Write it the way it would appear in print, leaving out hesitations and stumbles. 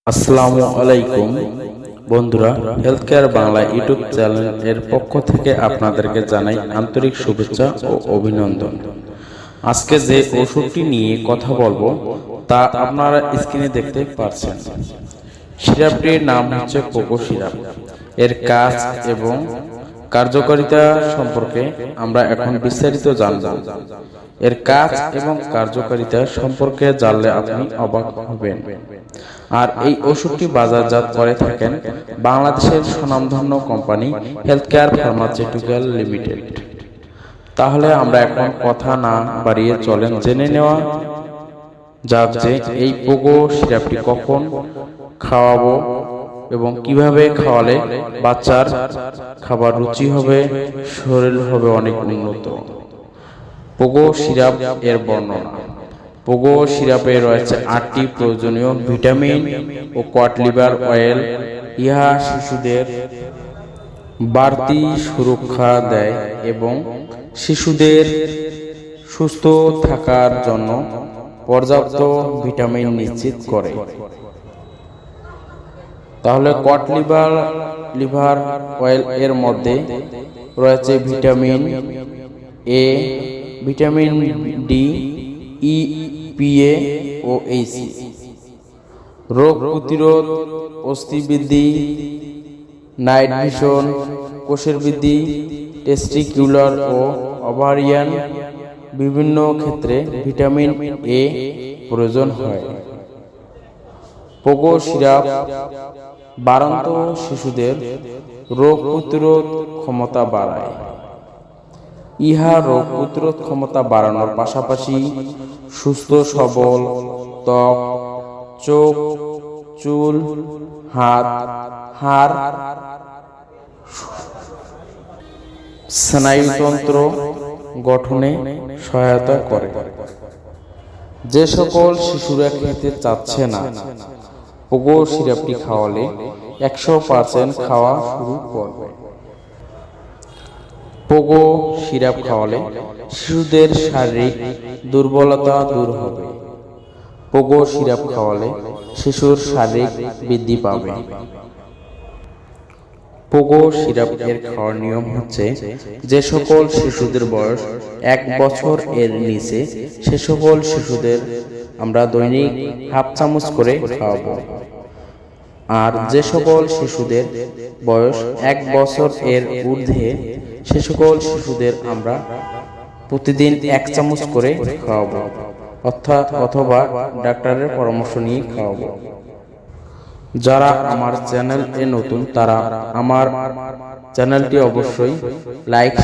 আসসালামু আলাইকুম বন্ধুরা, health care Bangla YouTube channel এর পক্ষ থেকে আপনাদেরকে জানাই আন্তরিক শুভেচ্ছা ও অভিনন্দন। আজকে যে ওষুধটি নিয়ে কথা বলবো তা আপনারা স্ক্রিনে দেখতে পাচ্ছেন। সিরাপটির নাম হচ্ছে পোগো সিরাপ। এর কাজ এবং কার্যকারিতা সম্পর্কে আমরা এখন বিস্তারিত জানব। এর কাজ এবং কার্যকারিতা সম্পর্কে জানলে আপনি অবাক হবেন। আর এই ওষুধটি বাজারজাত করে থাকেন বাংলাদেশের স্বনামধন্য company health care pharmaceutical limited. তাহলে আমরা এখন কথা না বাড়িয়ে চলেন জেনে নেওয়া যাক যে এই পোগো সিরাপটি কখন খাওয়াবো এবং কিভাবে খাওয়ালে বাচ্চার খাবার রুচি হবে, শরীর হবে অনেক উন্নত। পোগো সিরাপ এর বর্ণনা। পোগো সিরাপে রয়েছে 8টি প্রয়োজনীয় ভিটামিন ও কড লিভার অয়েল। ইহা শিশুদের বাড়তি সুরক্ষা দেয় এবং শিশুদের সুস্থ থাকার জন্য পর্যাপ্ত ভিটামিন নিশ্চিত করে। তাহলে কড লিভার অয়েল এর মধ্যে রয়েছে vitamin A, vitamin D, E, পিএ ও এইসি। রোগ প্রতিরোধ, অস্থি বৃদ্ধি, নাইট ভিশন, কোষের বৃদ্ধি, টেস্টিকুলার ও ওভারিয়ান বিভিন্ন ক্ষেত্রে ভিটামিন এ প্রয়োজন হয়। পোগো সিরাপ বাড়ন্ত শিশুদের রোগ প্রতিরোধ ক্ষমতা বাড়ায়। ইহা রোগ প্রতিরোধ ক্ষমতা বাড়ানোর পাশাপাশি সুস্থ সবল ত্বক, চোখ, চুল, হাত, হাড়, স্নায়ুতন্ত্র গঠনে সহায়তা করে। যে সকল শিশুরা খেতে চাচ্ছে না, পোগো সিরাপটি খাওয়ালে 100% খাওয়া শুরু করবে। পোগো সিরাপ খাওয়ালে শিশুদের শারীরিক দুর্বলতা দূর হবে। পোগো সিরাপ খাওয়ালে শিশুর শারীরিক বৃদ্ধি পাবে। পোগো সিরাপ এর খাওয়ার নিয়ম হচ্ছে, যে সকল শিশুদের বয়স 1 বছর এর নিচে সে সকল শিশুদের আমরা দৈনিক হাফ চামচ করে খাওয়াবো। আর যে সকল শিশুদের বয়স 1 বছর এর ঊর্ধ্বে সে সকল শিশুদের আমরা প্রতিদিন 1 চামচ করে খাওয়াবো, অথবা ডাক্তারের পরামর্শ নিয়ে খাওয়াবো। যারা আমার চ্যানেল এ নতুন তারা আমার চ্যানেলটি অবশ্যই লাইক